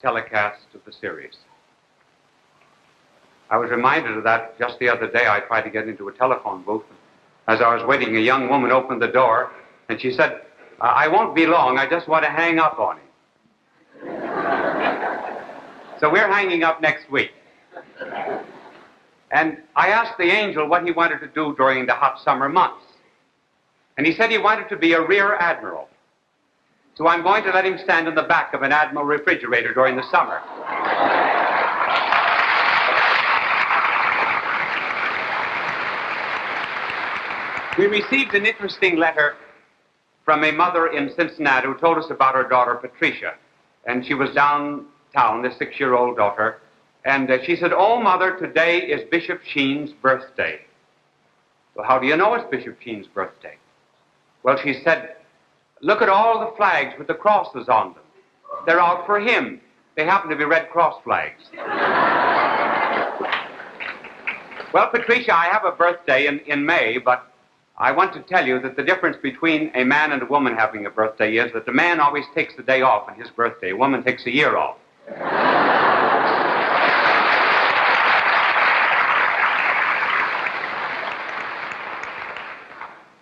telecast of the series. I was reminded of that just the other day. I tried to get into a telephone booth. As I was waiting, a young woman opened the door, and she said, I won't be long, I just want to hang up on him. So we're hanging up next week. And I asked the angel what he wanted to do during the hot summer months. And he said he wanted to be a rear admiral. So I'm going to let him stand in the back of an Admiral refrigerator during the summer. We received an interesting letter from a mother in Cincinnati who told us about her daughter, Patricia. And she was downtown, the 6-year-old daughter. And she said, "Oh, Mother, today is Bishop Sheen's birthday." Well, how do you know it's Bishop Sheen's birthday? Well, she said, "Look at all the flags with the crosses on them. They're out for him. They happen to be Red Cross flags." Well, Patricia, I have a birthday in May, but I want to tell you that the difference between a man and a woman having a birthday is that the man always takes the day off on his birthday. A woman takes a year off.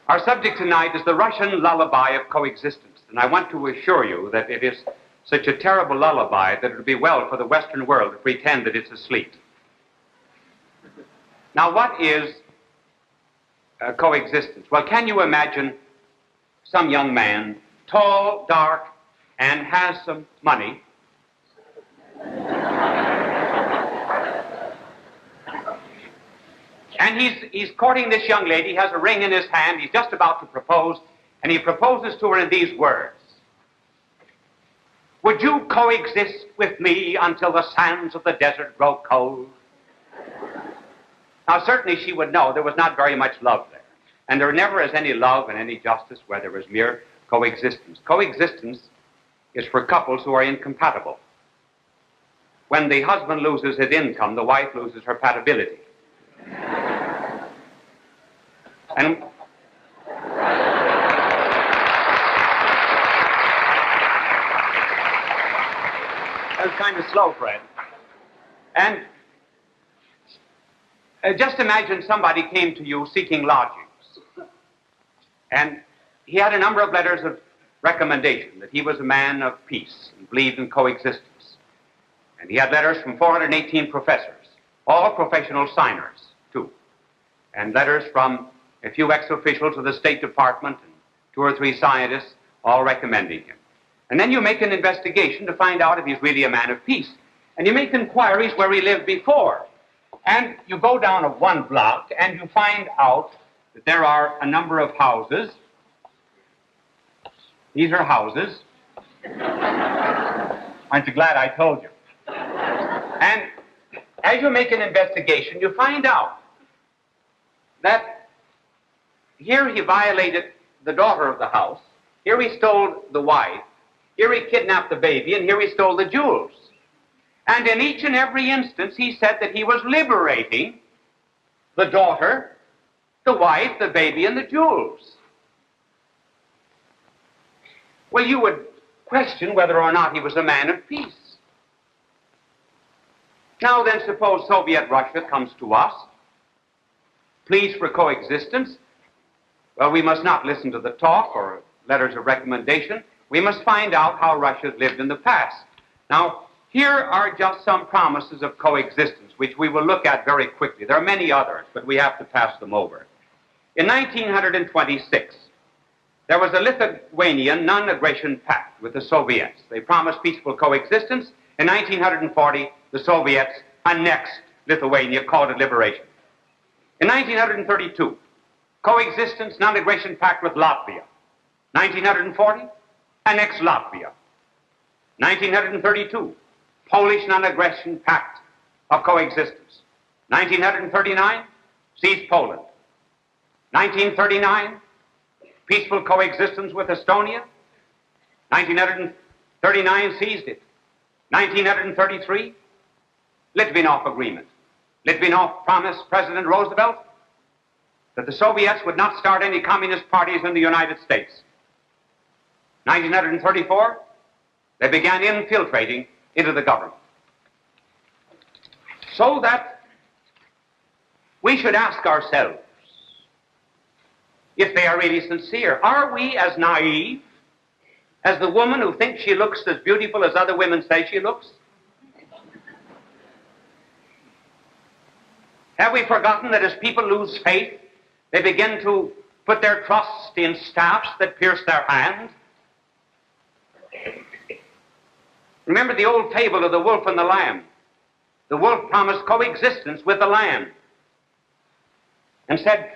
Our subject tonight is the Russian lullaby of coexistence, and I want to assure you that it is such a terrible lullaby that it would be well for the Western world to pretend that it's asleep. Now, what is coexistence? Well, can you imagine some young man, tall, dark, and has some money, and he's courting this young lady, he has a ring in his hand, he's just about to propose, and he proposes to her in these words: "Would you coexist with me until the sands of the desert grow cold?" Now, certainly she would know there was not very much love there. And there never is any love and any justice where there is mere coexistence. Coexistence is for couples who are incompatible. When the husband loses his income, the wife loses her compatibility. And that was kind of slow, Fred. And just imagine somebody came to you seeking lodgings. And he had a number of letters of recommendation that he was a man of peace and believed in coexistence. And he had letters from 418 professors, all professional signers, too. And letters from a few ex-officials of the State Department and 2 or 3 scientists, all recommending him. And then you make an investigation to find out if he's really a man of peace. And you make inquiries where he lived before. And you go down a 1 block and you find out that there are a number of houses. These are houses. Aren't you glad I told you? And as you make an investigation, you find out that here he violated the daughter of the house, here he stole the wife, here he kidnapped the baby, and here he stole the jewels. And in each and every instance, he said that he was liberating the daughter, the wife, the baby, and the jewels. Well, you would question whether or not he was a man of peace. Now then, suppose Soviet Russia comes to us, pleads for coexistence. Well, we must not listen to the talk or letters of recommendation. We must find out how Russia lived in the past. Now, here are just some promises of coexistence, which we will look at very quickly. There are many others, but we have to pass them over. In 1926, there was a Lithuanian non-aggression pact with the Soviets. They promised peaceful coexistence. In 1940, the Soviets annexed Lithuania, called it liberation. In 1932, coexistence, non-aggression pact with Latvia. 1940, annexed Latvia. 1932, Polish non-aggression pact of coexistence. 1939, seized Poland. 1939, peaceful coexistence with Estonia. 1939, seized it. 1933, Litvinov Agreement. Litvinov promised President Roosevelt that the Soviets would not start any communist parties in the United States. 1934, they began infiltrating into the government. So that we should ask ourselves, if they are really sincere, are we as naive as the woman who thinks she looks as beautiful as other women say she looks? Have we forgotten that as people lose faith, they begin to put their trust in staffs that pierce their hand? Remember the old fable of the wolf and the lamb. The wolf promised coexistence with the lamb and said,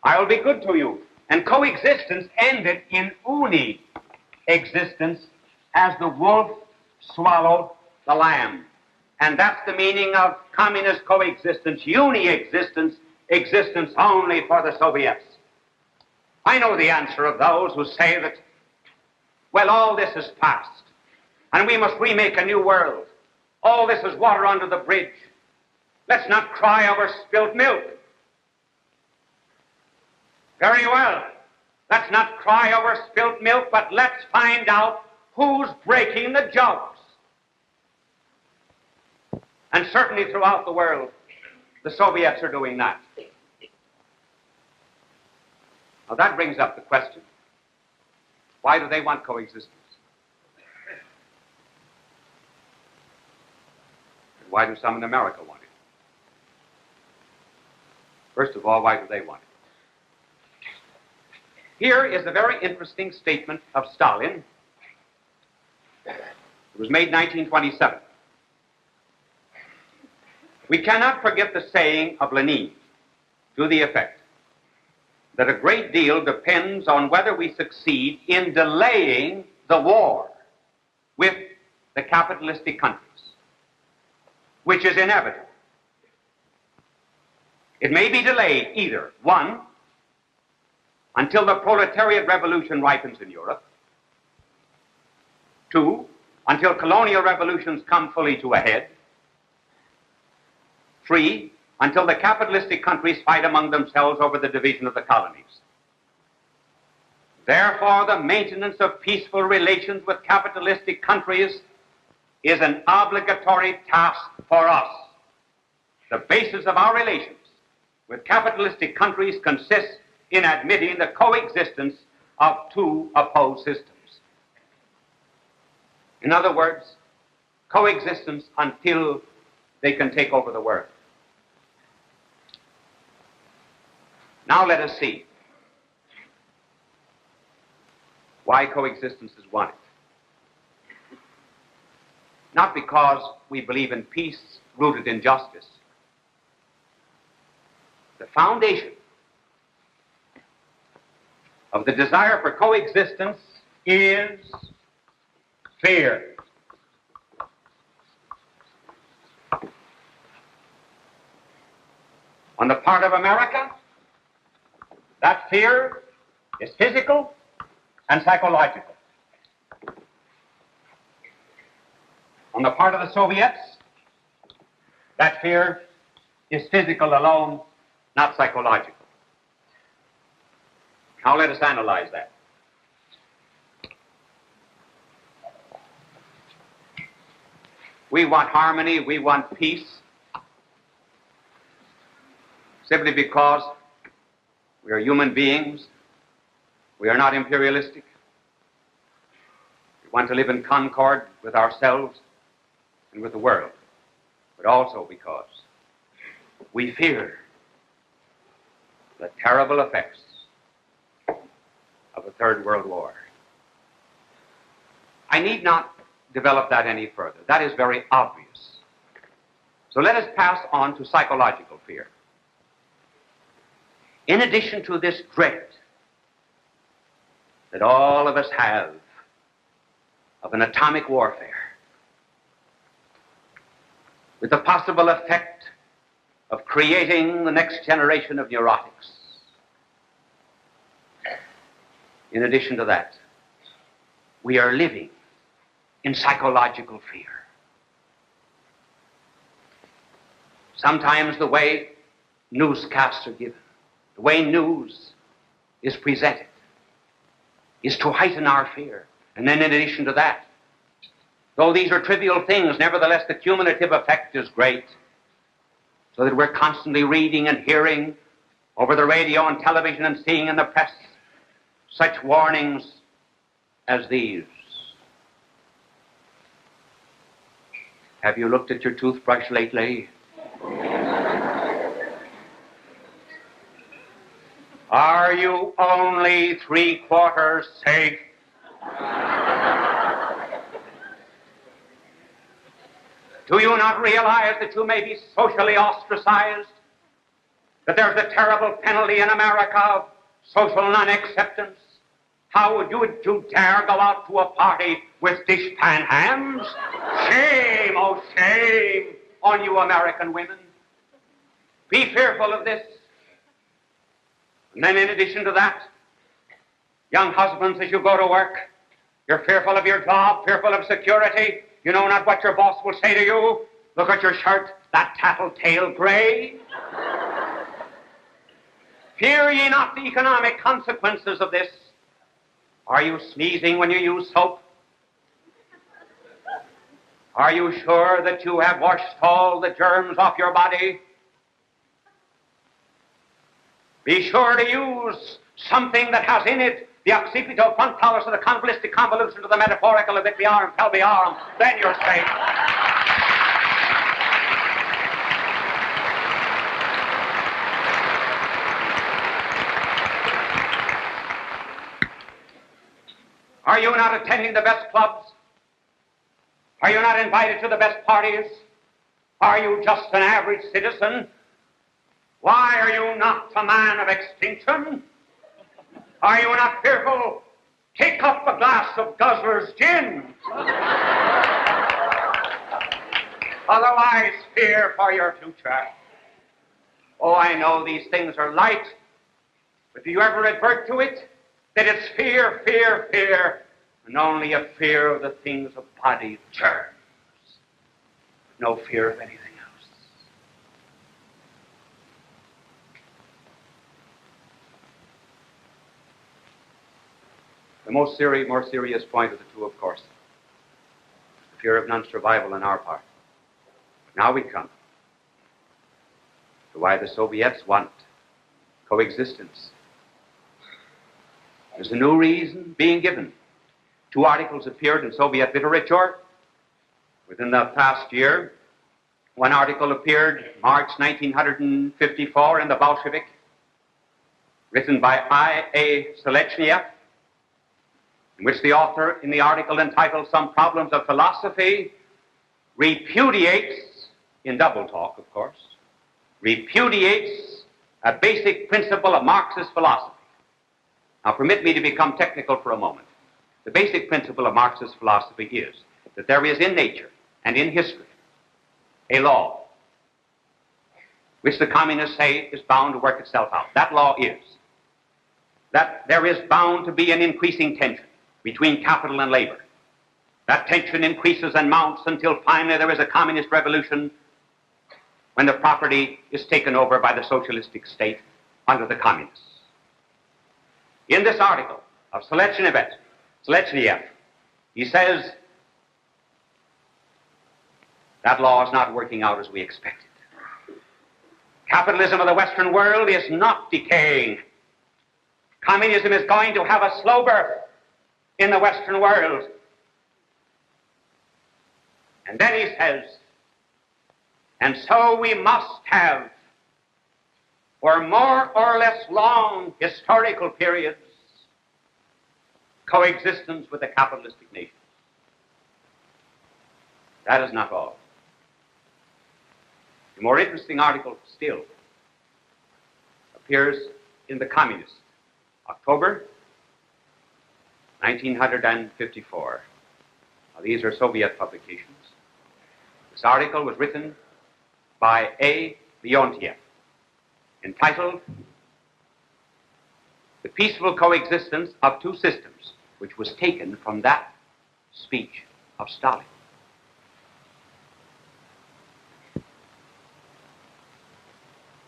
I will be good to you. And coexistence ended in uni-existence as the wolf swallowed the lamb. And that's the meaning of communist coexistence, uni-existence, existence only for the Soviets. I know the answer of those who say that, well, all this is past, and we must remake a new world. All this is water under the bridge. Let's not cry over spilt milk. Very well. Let's not cry over spilt milk, but let's find out who's breaking the jugs. And certainly throughout the world, the Soviets are doing that. Now that brings up the question, why do they want coexistence? And why do some in America want it? First of all, why do they want it? Here is a very interesting statement of Stalin. It was made in 1927. We cannot forget the saying of Lenin to the effect that a great deal depends on whether we succeed in delaying the war with the capitalistic countries, which is inevitable. It may be delayed either, one, until the proletariat revolution ripens in Europe, two, until colonial revolutions come fully to a head, three, until the capitalistic countries fight among themselves over the division of the colonies. Therefore, the maintenance of peaceful relations with capitalistic countries is an obligatory task for us. The basis of our relations with capitalistic countries consists in admitting the coexistence of two opposed systems. In other words, coexistence until they can take over the world. Now let us see why coexistence is wanted. Not because we believe in peace rooted in justice. The foundation of the desire for coexistence is fear. On the part of America, that fear is physical and psychological. On the part of the Soviets, that fear is physical alone, not psychological. Now let us analyze that. We want harmony, we want peace, simply because we are human beings. We are not imperialistic. We want to live in concord with ourselves and with the world, but also because we fear the terrible effects of a third world war. I need not develop that any further. That is very obvious. So let us pass on to psychological fear. In addition to this dread that all of us have of an atomic warfare, with the possible effect of creating the next generation of neurotics, in addition to that, we are living in psychological fear. Sometimes the way newscasts are given, the way news is presented, is to heighten our fear. And then in addition to that, Though these are trivial things, nevertheless the cumulative effect is great, so that we're constantly reading and hearing over the radio and television and seeing in the press such warnings as these. Have you looked at your toothbrush lately? Are you only 3/4 safe? Do you not realize that you may be socially ostracized? That there's a terrible penalty in America of social non-acceptance? How would you dare go out to a party with dishpan hams? Shame, oh shame on you American women. Be fearful of this. And then in addition to that, young husbands, as you go to work, you're fearful of your job, fearful of security. You know not what your boss will say to you. Look at your shirt, that tattletale gray. Fear ye not the economic consequences of this. Are you sneezing when you use soap? Are you sure that you have washed all the germs off your body? Be sure to use something that has in it the occipito frontalis of the convolutic convolution to the metaphorical of vitviarum pelviarum. Then you're safe. Are you not attending the best clubs? Are you not invited to the best parties? Are you just an average citizen? Why are you not a man of extinction? Are you not fearful? Take up a glass of Guzzler's gin. Otherwise, fear for your future. Oh, I know these things are light, but do you ever advert to it? That it's fear, fear, fear, and only a fear of the things of body germs. No fear of anything else. The more serious point of the two, of course, is the fear of non-survival on our part. Now we come to why the Soviets want coexistence. There's a new reason being given. 2 articles appeared in Soviet literature within the past year. One article appeared March 1954 in the Bolshevik, written by I.A. Selechniev, in which the author, in the article entitled Some Problems of Philosophy, repudiates, in double talk, of course, repudiates a basic principle of Marxist philosophy. Now, permit me to become technical for a moment. The basic principle of Marxist philosophy is that there is in nature and in history a law which the communists say is bound to work itself out. That law is that there is bound to be an increasing tension between capital and labor. That tension increases and mounts until finally there is a communist revolution when the property is taken over by the socialistic state under the communists. In this article of Selechniev, he says that law is not working out as we expected. Capitalism of the Western world is not decaying. Communism is going to have a slow birth in the Western world. And then he says, and so we must have, for more or less long historical periods, coexistence with the capitalistic nations. That is not all. A more interesting article still appears in The Communist, October 1954. Now, these are Soviet publications. This article was written by A. Leontiev, entitled The Peaceful Coexistence of Two Systems, which was taken from that speech of Stalin.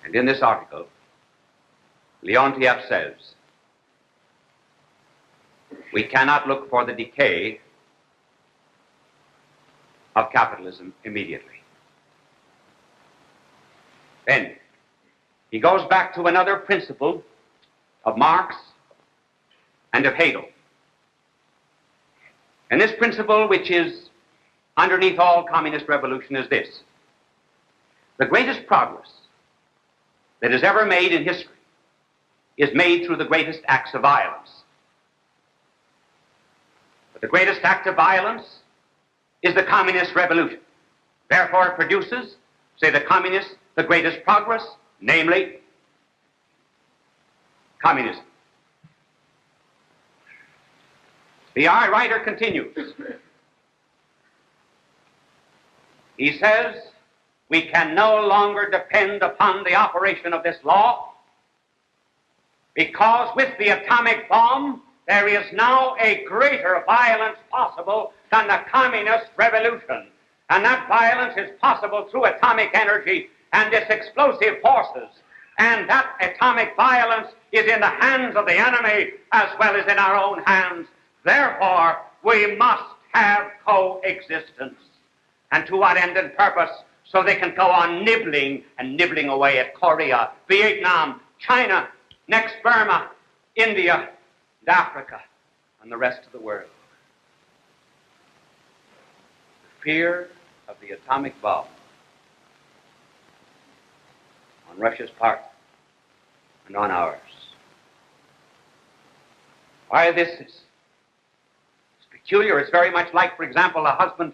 And in this article, Leontiev says, we cannot look for the decay of capitalism immediately. Then he goes back to another principle of Marx and of Hegel. And this principle, which is underneath all communist revolution, is this: the greatest progress that is ever made in history is made through the greatest acts of violence. But the greatest act of violence is the communist revolution. Therefore, it produces, say the communists, the greatest progress, namely communism. The writer continues. He says, we can no longer depend upon the operation of this law, because with the atomic bomb there is now a greater violence possible than the communist revolution. And that violence is possible through atomic energy and its explosive forces. And that atomic violence is in the hands of the enemy as well as in our own hands. Therefore, we must have coexistence. And to what end and purpose? So they can go on nibbling and nibbling away at Korea, Vietnam, China, next Burma, India, and Africa, and the rest of the world. The fear of the atomic bomb on Russia's part and on ours. Why, this is peculiar. It's very much like, for example, a husband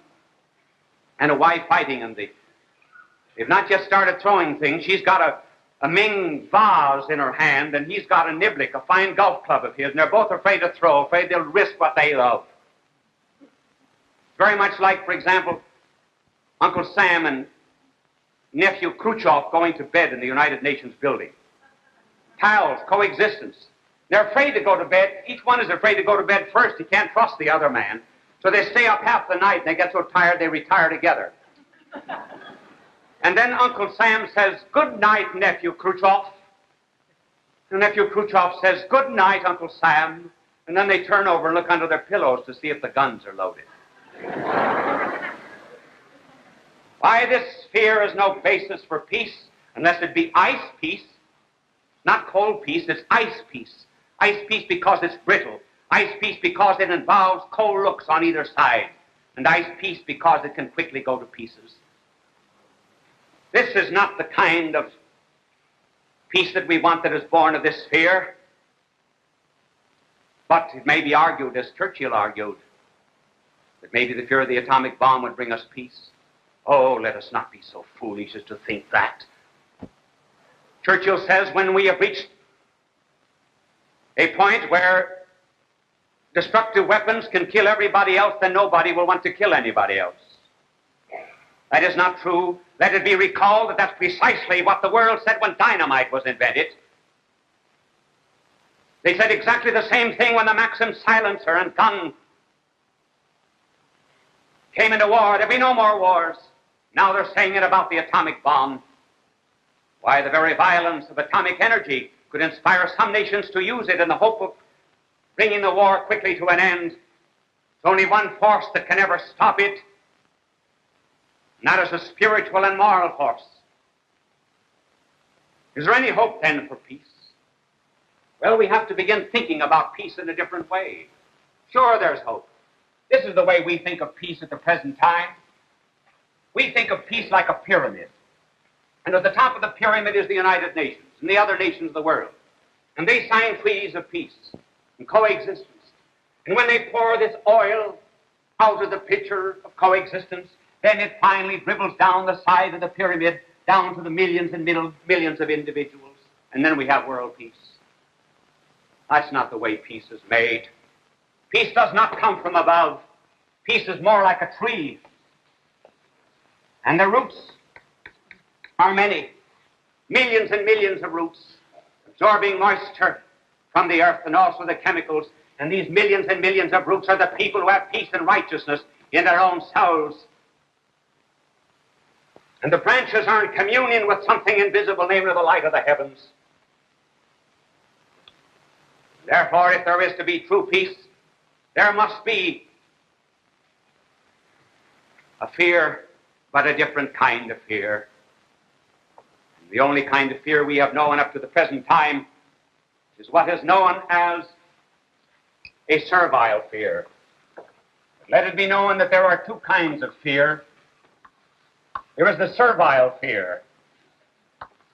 and a wife fighting, and they've not yet started throwing things. She's got a Ming vase in her hand, and he's got a niblick, a fine golf club of his, and they're both afraid to throw, afraid they'll risk what they love. Very much like, for example, Uncle Sam and nephew Khrushchev going to bed in the United Nations building. Pals, coexistence. They're afraid to go to bed. Each one is afraid to go to bed first. He can't trust the other man. So they stay up half the night, and they get so tired they retire together. And then Uncle Sam says, "Good night, nephew Khrushchev." And nephew Khrushchev says, "Good night, Uncle Sam." And then they turn over and look under their pillows to see if the guns are loaded. Why, this fear is no basis for peace unless it be ice peace. Not cold peace, it's ice peace. Ice peace because it's brittle. Ice peace because it involves cold looks on either side. And ice peace because it can quickly go to pieces. This is not the kind of peace that we want that is born of this fear. But it may be argued, as Churchill argued, that maybe the fear of the atomic bomb would bring us peace. Oh, let us not be so foolish as to think that. Churchill says, when we have reached a point where destructive weapons can kill everybody else, then nobody will want to kill anybody else. That is not true. Let it be recalled that that's precisely what the world said when dynamite was invented. They said exactly the same thing when the Maxim silencer and gun came into war. There'd be no more wars. Now they're saying it about the atomic bomb. Why, the very violence of atomic energy could inspire some nations to use it in the hope of bringing the war quickly to an end. There's only one force that can ever stop it, and that is a spiritual and moral force. Is there any hope then for peace? Well, we have to begin thinking about peace in a different way. Sure, there's hope. This is the way we think of peace at the present time. We think of peace like a pyramid. And at the top of the pyramid is the United Nations and the other nations of the world. And they sign treaties of peace and coexistence. And when they pour this oil out of the pitcher of coexistence, then it finally dribbles down the side of the pyramid, down to the millions and millions of individuals. And then we have world peace. That's not the way peace is made. Peace does not come from above. Peace is more like a tree. And the roots are many. Millions and millions of roots, absorbing moisture from the earth and also the chemicals. And these millions and millions of roots are the people who have peace and righteousness in their own souls. And the branches are in communion with something invisible, namely the light of the heavens. Therefore, if there is to be true peace, there must be A fear, but a different kind of fear. The only kind of fear we have known up to the present time is what is known as a servile fear. Let it be known that there are two kinds of fear. There is the servile fear,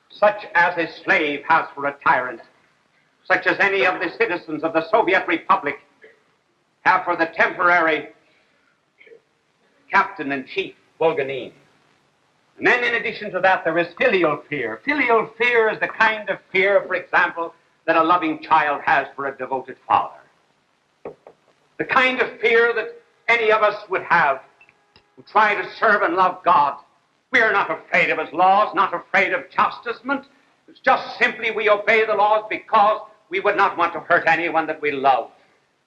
such as a slave has for a tyrant, such as any of the citizens of the Soviet Republic have for the temporary captain-in-chief, Bulganin. And then in addition to that, there is filial fear. Filial fear is the kind of fear, for example, that a loving child has for a devoted father. The kind of fear that any of us would have who try to serve and love God. We are not afraid of his laws, not afraid of chastisement. It's just simply we obey the laws because we would not want to hurt anyone that we love.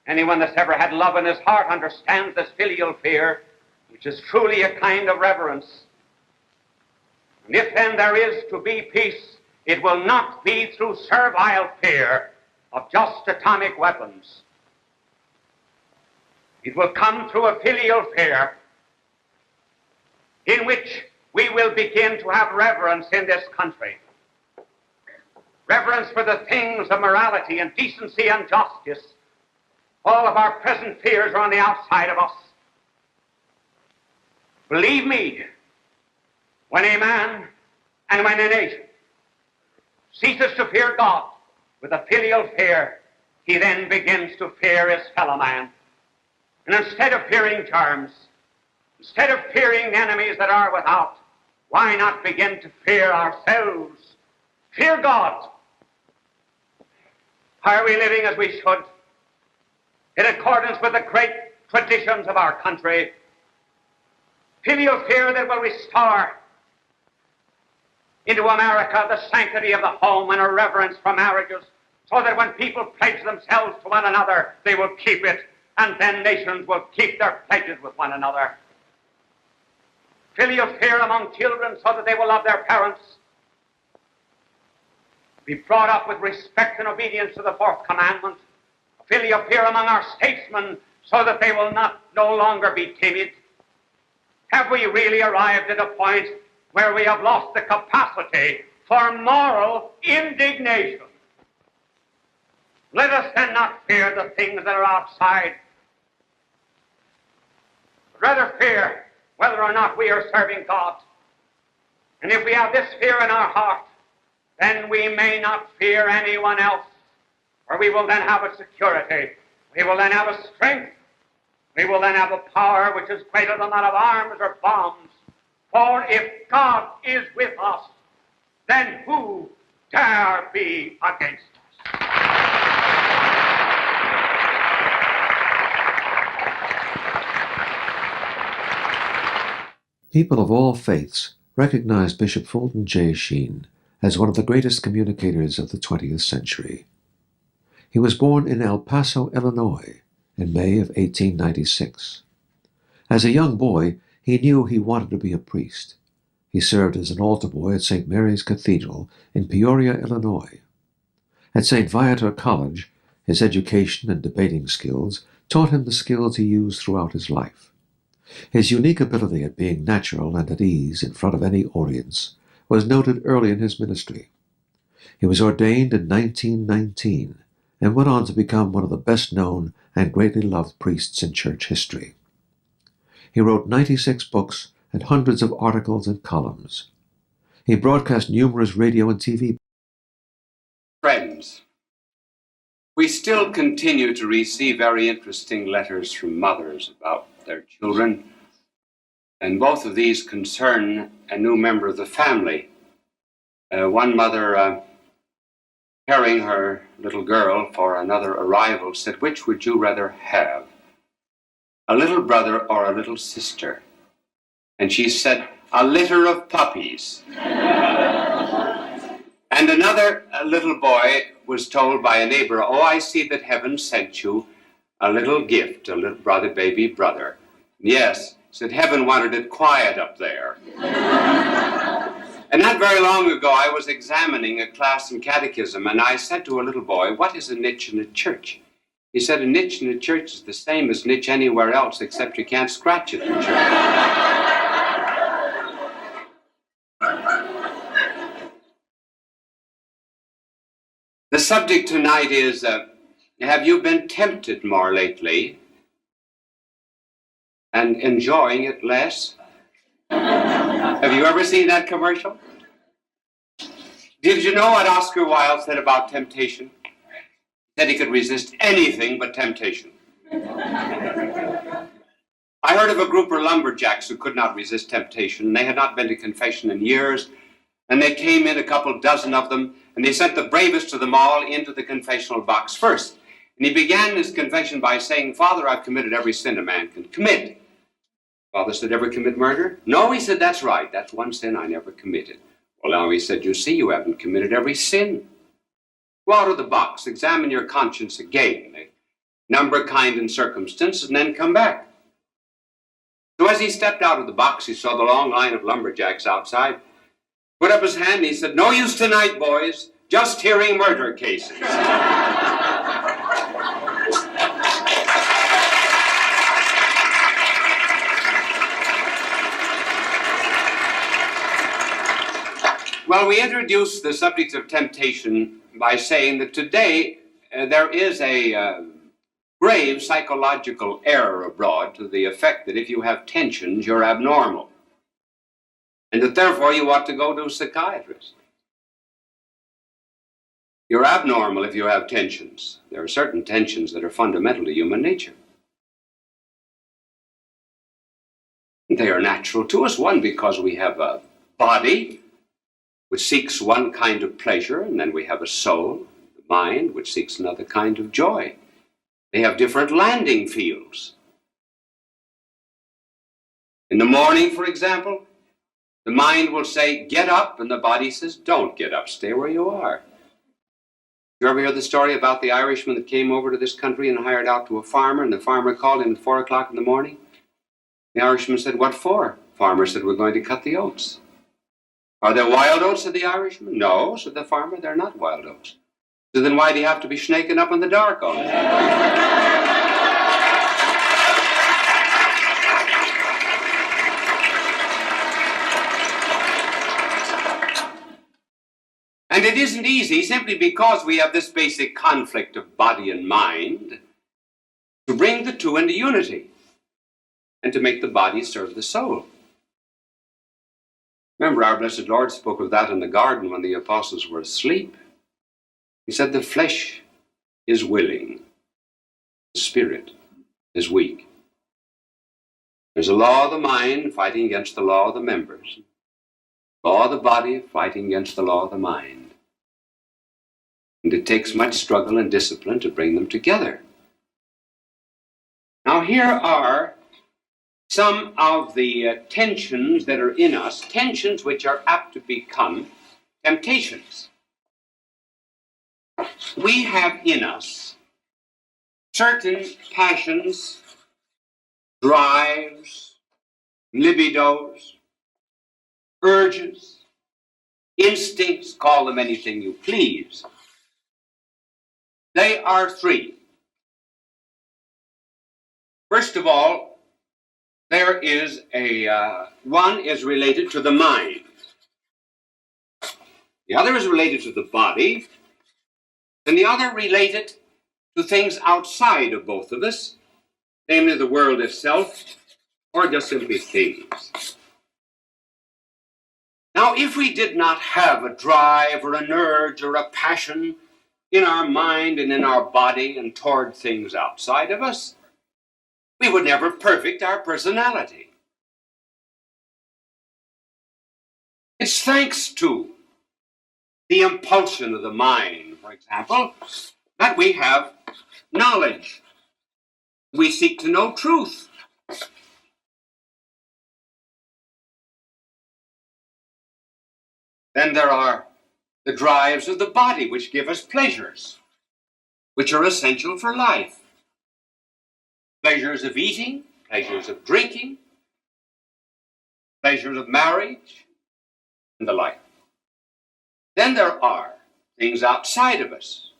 Anyone that's ever had love in his heart understands this filial fear, which is truly a kind of reverence. And if then there is to be peace, it will not be through servile fear of just atomic weapons. It will come through a filial fear in which we will begin to have reverence in this country. Reverence for the things of morality and decency and justice. All of our present fears are on the outside of us. Believe me, when a man and when a nation ceases to fear God with a filial fear, he then begins to fear his fellow man. And instead of fearing germs, instead of fearing enemies that are without, why not begin to fear ourselves? Fear God. Are we living as we should, in accordance with the great traditions of our country? Filial fear that will restore into America the sanctity of the home and a reverence for marriages, so that when people pledge themselves to one another, they will keep it, and then nations will keep their pledges with one another. Filial fear among children so that they will love their parents. Be brought up with respect and obedience to the fourth commandment. Filial fear among our statesmen so that they will no longer be timid. Have we really arrived at a point where we have lost the capacity for moral indignation? Let us then not fear the things that are outside, but rather fear whether or not we are serving God. And if we have this fear in our heart, then we may not fear anyone else, for we will then have a security. We will then have a strength. We will then have a power which is greater than that of arms or bombs. For if God is with us, then who dare be against us? People of all faiths recognize Bishop Fulton J. Sheen as one of the greatest communicators of the 20th century. He was born in El Paso, Illinois, in May of 1896. As a young boy, he knew he wanted to be a priest. He served as an altar boy at St. Mary's Cathedral in Peoria, Illinois. At St. Viator College, his education and debating skills taught him the skills he used throughout his life. His unique ability at being natural and at ease in front of any audience was noted early in his ministry. He was ordained in 1919 and went on to become one of the best-known and greatly loved priests in church history. He wrote 96 books and hundreds of articles and columns. He broadcast numerous radio and TV. Friends, we still continue to receive very interesting letters from mothers about their children, and both of these concern a new member of the family. One mother, carrying her little girl for another arrival, said, "Which would you rather have, a little brother or a little sister?" And she said, "A litter of puppies." And another little boy was told by a neighbor, "Oh, I see that heaven sent you a little gift, a little baby brother." "Yes," said, "heaven wanted it quiet up there." And not very long ago, I was examining a class in catechism, and I said to a little boy, "What is a niche in a church?" He said a niche in the church is the same as a niche anywhere else, except you can't scratch it in church. The subject tonight is, have you been tempted more lately and enjoying it less? Have you ever seen that commercial? Did you know what Oscar Wilde said about temptation? He said he could resist anything but temptation. I heard of a group of lumberjacks who could not resist temptation. They had not been to confession in years, and they came in, a couple dozen of them, and they sent the bravest of them all into the confessional box first. And he began his confession by saying, "Father, I've committed every sin a man can commit." Father said, "Ever commit murder?" "No," he said, "that's right. That's one sin I never committed." Well, now he said, "You see, you haven't committed every sin. Go out of the box, examine your conscience again, number, kind, and circumstance, and then come back." So as he stepped out of the box, he saw the long line of lumberjacks outside, put up his hand, and he said, "No use tonight, boys, just hearing murder cases." Well, we introduced the subject of temptation by saying that today there is a grave psychological error abroad to the effect that if you have tensions, you're abnormal, and that therefore you ought to go to a psychiatrist. You're abnormal if you have tensions. There are certain tensions that are fundamental to human nature. They are natural to us, one, because we have a body which seeks one kind of pleasure, and then we have a soul, the mind, which seeks another kind of joy. They have different landing fields. In the morning, for example, the mind will say, "Get up," and the body says, "Don't get up, stay where you are." You ever hear the story about the Irishman that came over to this country and hired out to a farmer, and the farmer called him at 4 o'clock in the morning? The Irishman said, "What for?" Farmer said, "We're going to cut the oats." "Are there wild oats?" said the Irishman. "No," said the farmer, "they're not wild oats." So then why do you have to be snaking up in the dark all the time? And it isn't easy, simply because we have this basic conflict of body and mind, to bring the two into unity and to make the body serve the soul. Remember, our blessed Lord spoke of that in the garden when the apostles were asleep. He said, "The flesh is willing, the spirit is weak." There's a law of the mind fighting against the law of the members, law of the body fighting against the law of the mind. And it takes much struggle and discipline to bring them together. Now, here are some of the tensions that are in us, tensions which are apt to become temptations. We have in us certain passions, drives, libidos, urges, instincts, call them anything you please. They are three. First of all, there is one is related to the mind. The other is related to the body, and the other related to things outside of both of us, namely the world itself, or just simply things. Now, if we did not have a drive or an urge or a passion in our mind and in our body and toward things outside of us, we would never perfect our personality. It's thanks to the impulsion of the mind, for example, that we have knowledge. We seek to know truth. Then there are the drives of the body, which give us pleasures, which are essential for life. Pleasures of eating, pleasures of drinking, pleasures of marriage, and the like. Then there are things outside of us.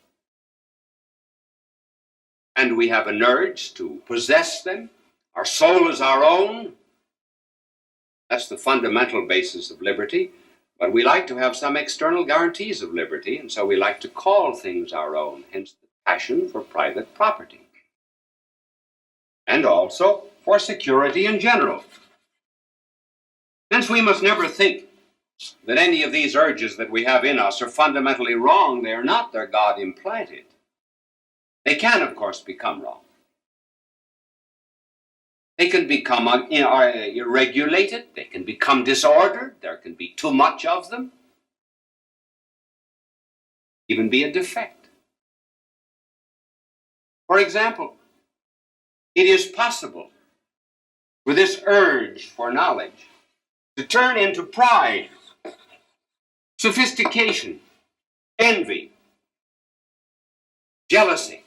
and we have an urge to possess them. Our soul is our own. That's the fundamental basis of liberty. But we like to have some external guarantees of liberty, and so we like to call things our own, hence the passion for private property. And also for security in general. Hence we must never think that any of these urges that we have in us are fundamentally wrong. They are not. They're God implanted. They can, of course, become wrong. They can become irregulated. They can become disordered. There can be too much of them. Even be a defect. For example, it is possible for this urge for knowledge to turn into pride, sophistication, envy, jealousy.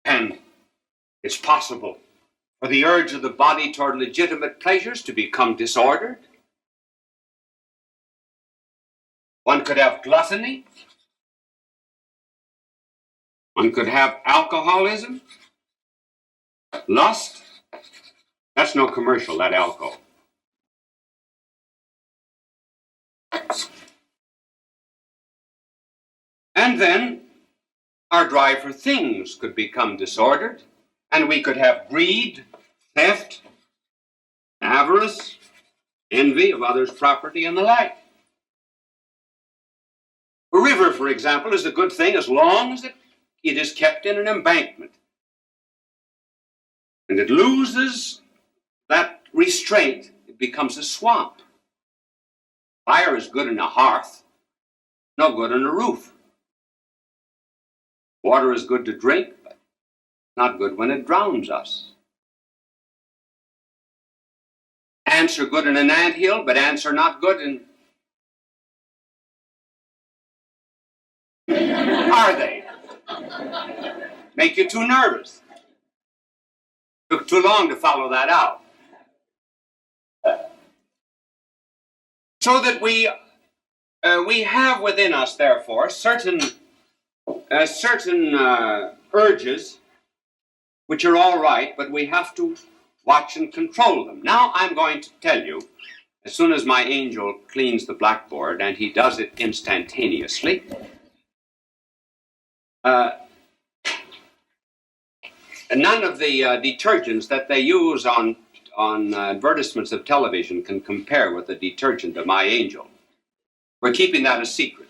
And it's possible for the urge of the body toward legitimate pleasures to become disordered. One could have gluttony. One could have alcoholism, lust. That's no commercial, that alcohol. And then our drive for things could become disordered, and we could have greed, theft, avarice, envy of others' property, and the like. A river, for example, is a good thing as long as it is kept in an embankment. And it loses that restraint. It becomes a swamp. Fire is good in a hearth, no good on a roof. Water is good to drink, but not good when it drowns us. Ants are good in an anthill, but ants are not good in... Are they? Make you too nervous. Took too long to follow that out. So that we have within us, therefore, certain urges which are all right, but we have to watch and control them. Now I'm going to tell you, as soon as my angel cleans the blackboard, and he does it instantaneously, none of the detergents that they use on advertisements of television can compare with the detergent of my angel. We're keeping that a secret.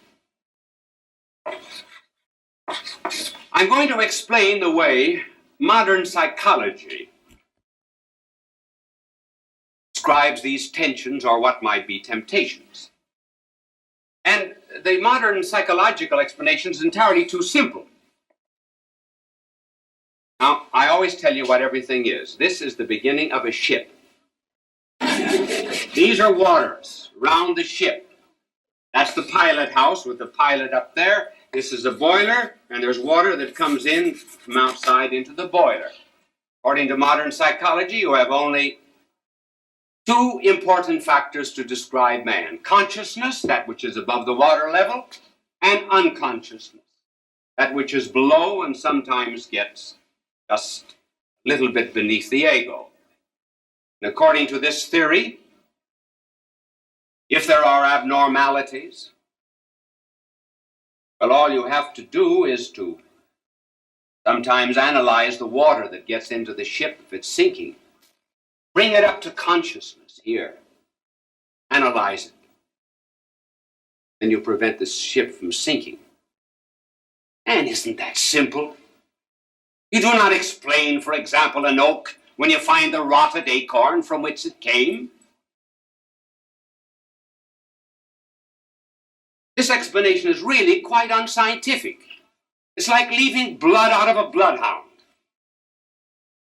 I'm going to explain the way modern psychology describes these tensions or what might be temptations. And the modern psychological explanation is entirely too simple. Now, I always tell you what everything is. This is the beginning of a ship. These are waters round the ship. That's the pilot house with the pilot up there. This is a boiler, and there's water that comes in from outside into the boiler. According to modern psychology, you have only two important factors to describe man. Consciousness, that which is above the water level, and unconsciousness, that which is below and sometimes gets just a little bit beneath the ego. And according to this theory, if there are abnormalities, well, all you have to do is to sometimes analyze the water that gets into the ship if it's sinking. Bring it up to consciousness here. Analyze it. Then you prevent the ship from sinking. And isn't that simple? You do not explain, for example, an oak when you find the rotted acorn from which it came. This explanation is really quite unscientific. It's like leaving blood out of a bloodhound.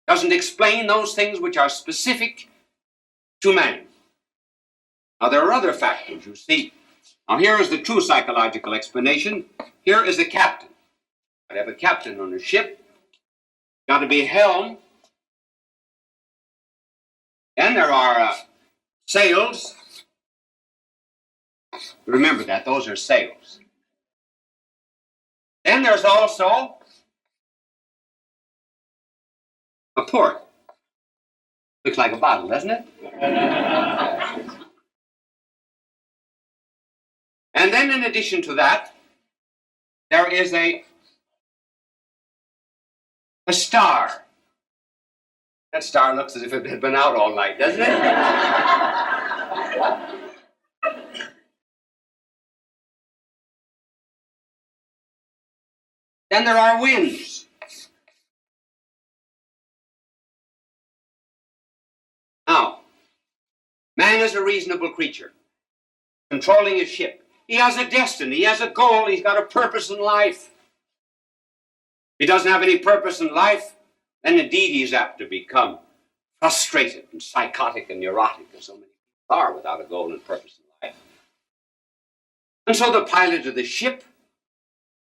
Doesn't explain those things which are specific to man. Now, there are other factors, you see. Now, here is the true psychological explanation. Here is the captain. I have a captain on a ship. Got to be a helm. Then there are sails. Remember that, those are sails. Then there's also a port. Looks like a bottle, doesn't it? And then in addition to that, there is a star. That star looks as if it had been out all night, doesn't it? Then there are winds. Now, man is a reasonable creature, controlling his ship. He has a destiny, he has a goal, he's got a purpose in life. If he doesn't have any purpose in life, then indeed he's apt to become frustrated and psychotic and neurotic, as so many people are without a goal and purpose in life. And so the pilot of the ship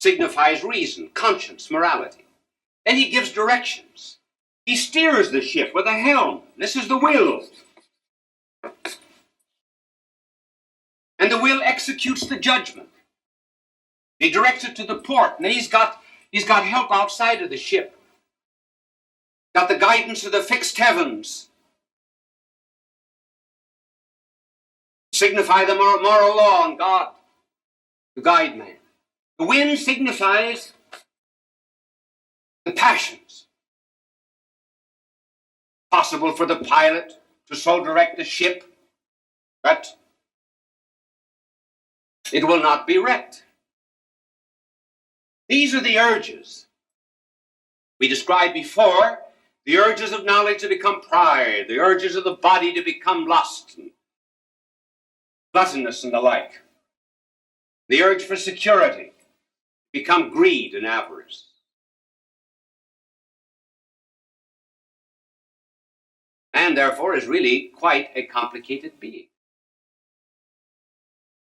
signifies reason, conscience, morality. Then he gives directions. He steers the ship with a helm. This is the will. And the will executes the judgment. He directs it to the port, and then he's got help outside of the ship. Got the guidance of the fixed heavens. Signify the moral law and God to guide man. The wind signifies the passions. Possible for the pilot to so direct the ship that it will not be wrecked. These are the urges we described before, the urges of knowledge to become pride, the urges of the body to become lust, and gluttonous and the like, the urge for security, become greed and avarice. And therefore is really quite a complicated being.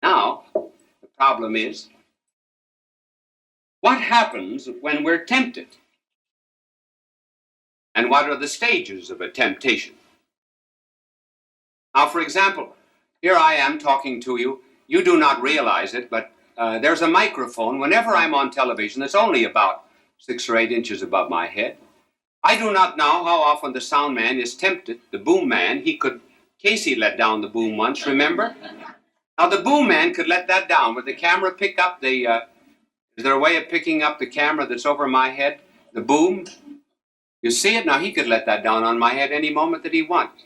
Now, the problem is, what happens when we're tempted? And what are the stages of a temptation? Now, for example, here I am talking to you. You do not realize it, but there's a microphone whenever I'm on television that's only about 6 or 8 inches above my head. I do not know how often the sound man is tempted, the boom man. Casey let down the boom once, remember? Now, the boom man could let that down. Would the camera pick up is there a way of picking up the camera that's over my head, the boom? You see it? Now, he could let that down on my head any moment that he wants.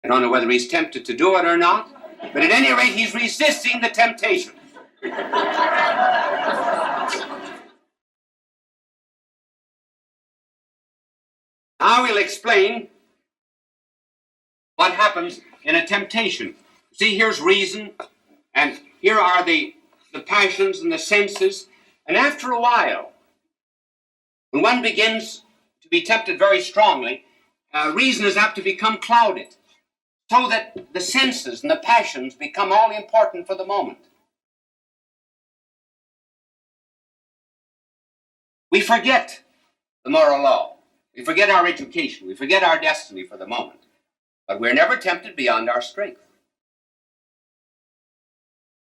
I don't know whether he's tempted to do it or not, but at any rate, he's resisting the temptation. Now we'll explain what happens in a temptation. See, here's reason, and here are the passions and the senses. And after a while, when one begins to be tempted very strongly, reason is apt to become clouded, so that the senses and the passions become all important for the moment. We forget the moral law. We forget our education. We forget our destiny for the moment. But we're never tempted beyond our strength.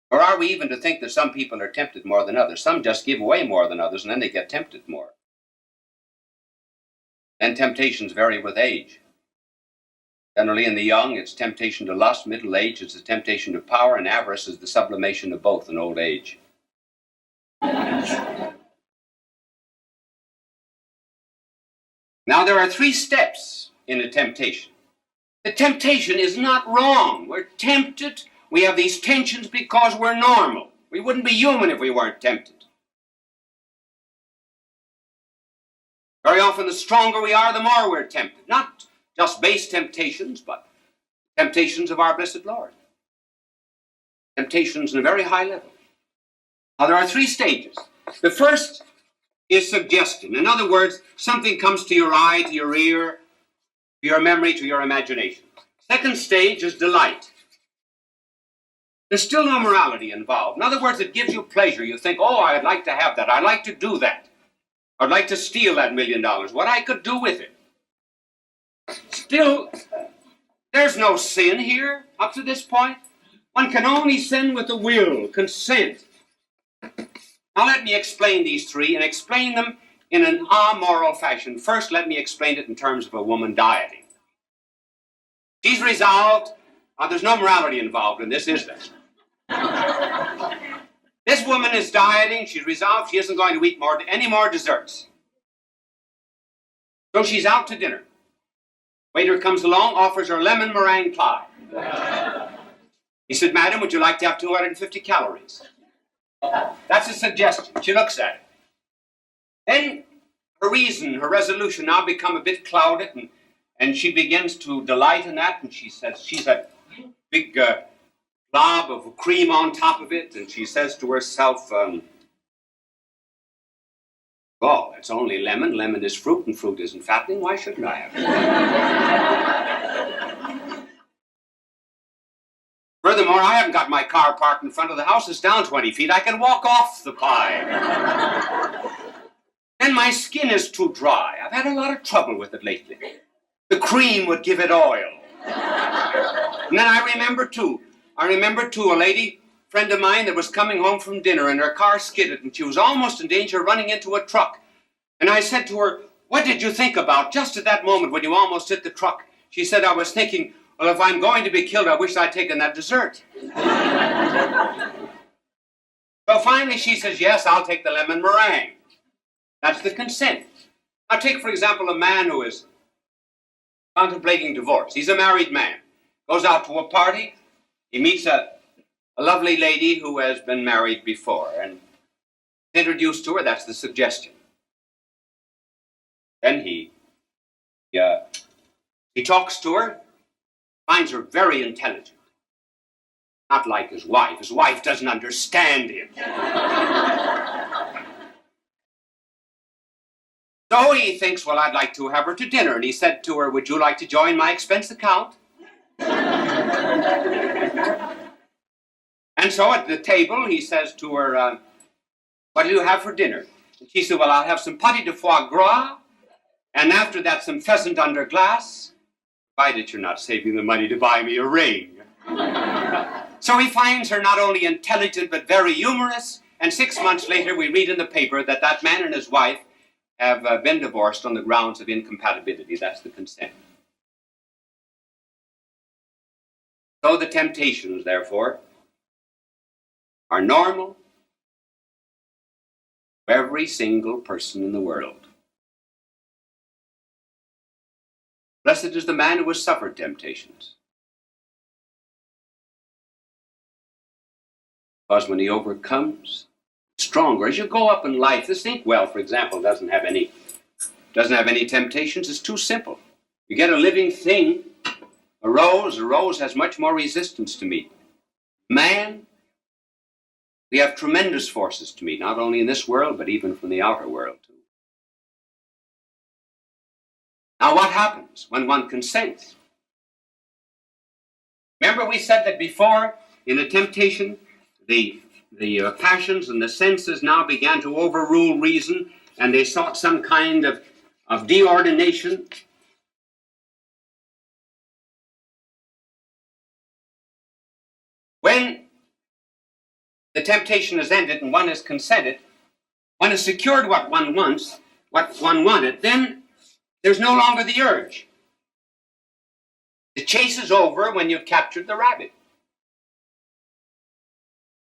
Or are we even to think that some people are tempted more than others? Some just give away more than others, and then they get tempted more. And temptations vary with age. Generally in the young, it's temptation to lust. Middle age, it's a temptation to power. And avarice is the sublimation of both in old age. Now, there are 3 steps in a temptation. The temptation is not wrong. We're tempted. We have these tensions because we're normal. We wouldn't be human if we weren't tempted. Very often, the stronger we are, the more we're tempted. Not just base temptations, but temptations of our blessed Lord. Temptations on a very high level. Now, there are 3 stages. The first is suggestion. In other words, something comes to your eye, to your ear, to your memory, to your imagination. Second stage is delight. There's still no morality involved. In other words, it gives you pleasure. You think, oh, I'd like to have that. I'd like to do that. I'd like to steal that $1 million. What I could do with it. Still, there's no sin here up to this point. One can only sin with the will, consent. Now let me explain these three and explain them in an amoral fashion. First, let me explain it in terms of a woman dieting. She's resolved, there's no morality involved in this, is there? This woman is dieting. She's resolved she isn't going to eat any more desserts. So she's out to dinner. Waiter comes along, offers her lemon meringue pie. He said, "Madam, would you like to have 250 calories?" That's a suggestion. She looks at it. Then her reason, her resolution now become a bit clouded, and she begins to delight in that, and she says, she's a big glob of cream on top of it, and she says to herself, "Well, it's only lemon. Lemon is fruit, and fruit isn't fattening. Why shouldn't I have it?" Furthermore, I haven't got my car parked in front of the house. It's down 20 feet. I can walk off the pie. And my skin is too dry. I've had a lot of trouble with it lately. The cream would give it oil. And then I remember, too, a lady friend of mine that was coming home from dinner, and her car skidded, and she was almost in danger of running into a truck. And I said to her, "What did you think about just at that moment when you almost hit the truck?" She said, "I was thinking, well, if I'm going to be killed, I wish I'd taken that dessert." So finally she says, "Yes, I'll take the lemon meringue." That's the consent. Now take, for example, a man who is contemplating divorce. He's a married man. Goes out to a party. He meets a lovely lady who has been married before, and introduced to her. That's the suggestion. Then he talks to her, finds her very intelligent. Not like his wife. His wife doesn't understand him. So he thinks, well, I'd like to have her to dinner. And he said to her, "Would you like to join my expense account?" And so at the table, he says to her, "What do you have for dinner?" And she said, "Well, I'll have some pâté de foie gras, and after that, some pheasant under glass, provided you're not saving the money to buy me a ring." So he finds her not only intelligent, but very humorous. And 6 months later, we read in the paper that that man and his wife have been divorced on the grounds of incompatibility. That's the consent. So the temptations, therefore, are normal for every single person in the world. Blessed is the man who has suffered temptations, because when he overcomes, stronger. As you go up in life, this inkwell, for example, doesn't have any temptations. It's too simple. You get a living thing, a rose has much more resistance to meet. Man, we have tremendous forces to meet, not only in this world, but even from the outer world, too. Now, what happens when one consents? Remember we said that before, in the temptation, the passions and the senses now began to overrule reason, and they sought some kind of deordination. When the temptation is ended and one has consented, one has secured what one wants, what one wanted, then there's no longer the urge. The chase is over when you've captured the rabbit.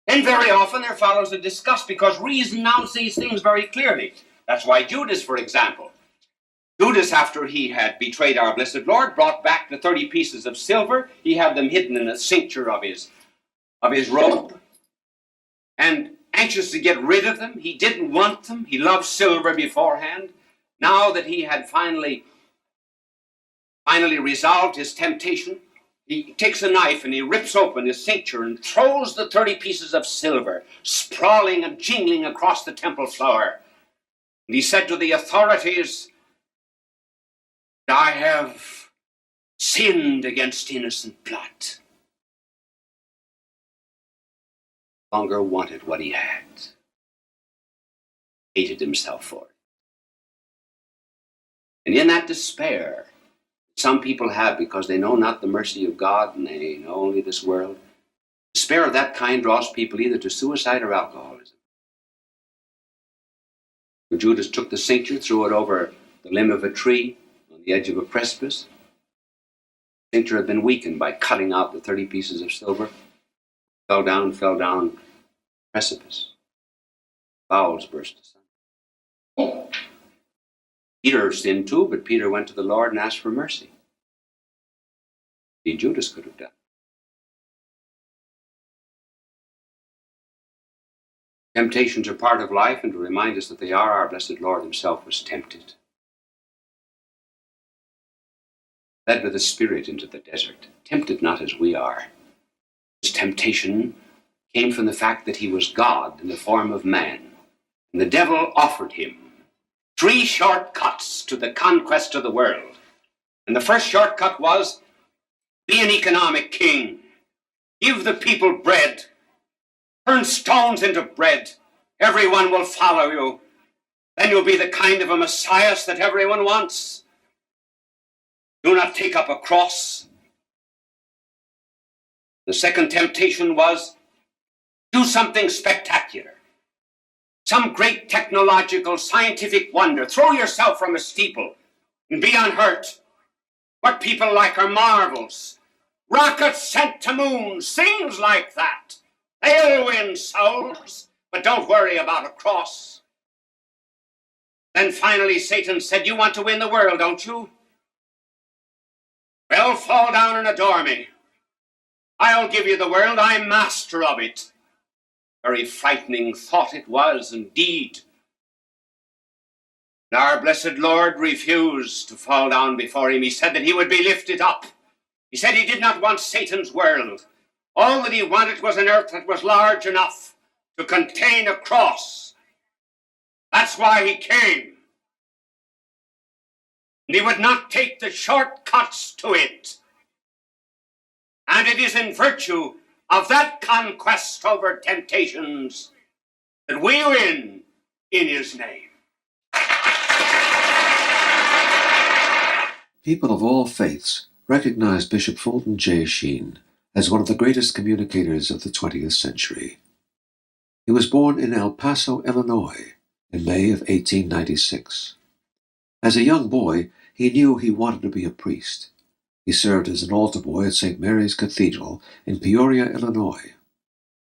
And very often there follows a disgust, because reason now sees things very clearly. That's why Judas, for example, after he had betrayed our blessed Lord, brought back the 30 pieces of silver. He had them hidden in the cincture of his robe. And anxious to get rid of them, he didn't want them. He loved silver beforehand. Now that he had finally resolved his temptation, he takes a knife and he rips open his cincture and throws the 30 pieces of silver sprawling and jingling across the temple floor. And he said to the authorities, "I have sinned against innocent blood." No longer wanted what he had. Hated himself for it. And in that despair, some people have, because they know not the mercy of God and they know only this world, despair of that kind draws people either to suicide or alcoholism. So Judas took the cincture, threw it over the limb of a tree on the edge of a precipice. The cincture had been weakened by cutting out the 30 pieces of silver. Fell down precipice. Bowels burst asunder. Peter sinned too, but Peter went to the Lord and asked for mercy. Indeed, Judas could have done. Temptations are part of life, and to remind us that they are, our blessed Lord himself was tempted. Led by the Spirit into the desert, tempted not as we are. His temptation came from the fact that he was God in the form of man. And the devil offered him 3 shortcuts to the conquest of the world. And the first shortcut was, be an economic king. Give the people bread. Turn stones into bread. Everyone will follow you. Then you'll be the kind of a Messiah that everyone wants. Do not take up a cross. The second temptation was, do something spectacular. Some great technological, scientific wonder. Throw yourself from a steeple and be unhurt. What people like are marvels. Rockets sent to moons, things like that. They'll win souls, but don't worry about a cross. Then finally Satan said, you want to win the world, don't you? Well, fall down and adore me. I'll give you the world. I'm master of it. Very frightening thought it was, indeed. And our blessed Lord refused to fall down before him. He said that he would be lifted up. He said he did not want Satan's world. All that he wanted was an earth that was large enough to contain a cross. That's why he came. And he would not take the shortcuts to it. And it is in virtue of that conquest over temptations that we win in his name. People of all faiths recognize Bishop Fulton J. Sheen as one of the greatest communicators of the 20th century. He was born in El Paso, Illinois, in May of 1896. As a young boy, he knew he wanted to be a priest. He served as an altar boy at St. Mary's Cathedral in Peoria, Illinois.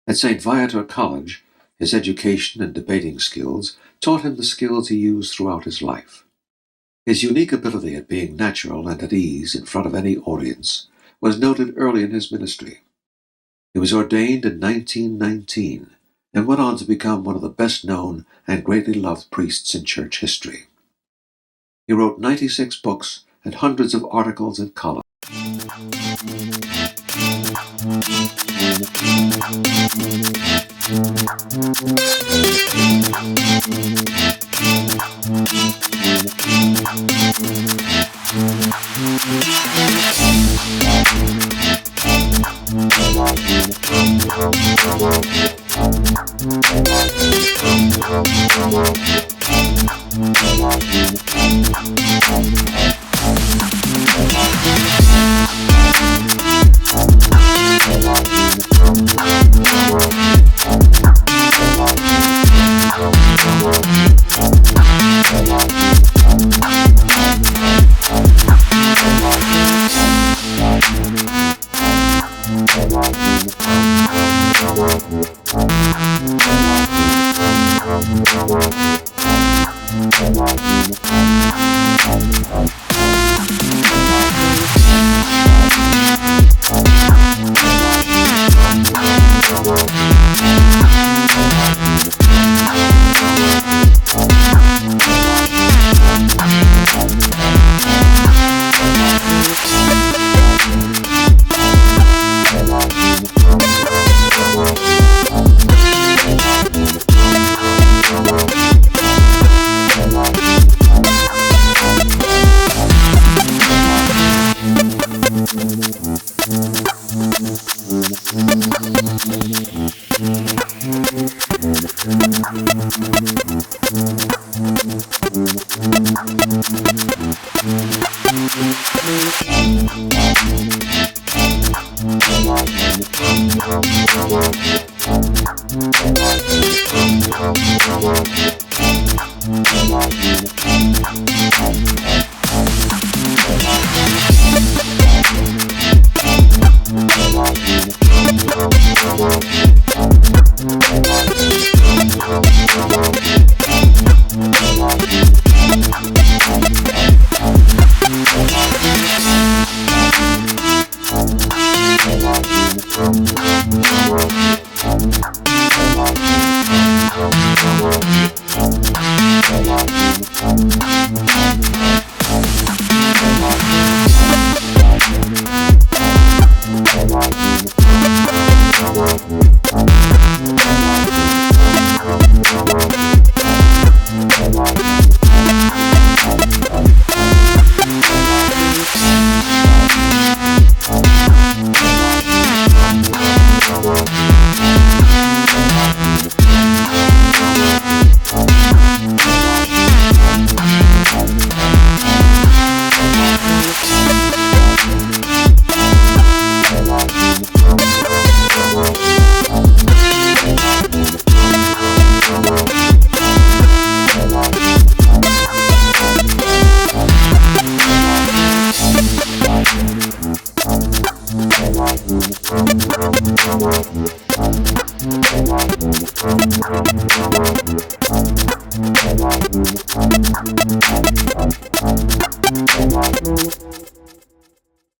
At St. Viator College, his education and debating skills taught him the skills he used throughout his life. His unique ability at being natural and at ease in front of any audience was noted early in his ministry. He was ordained in 1919 and went on to become one of the best-known and greatly loved priests in church history. He wrote 96 books and hundreds of articles and columns.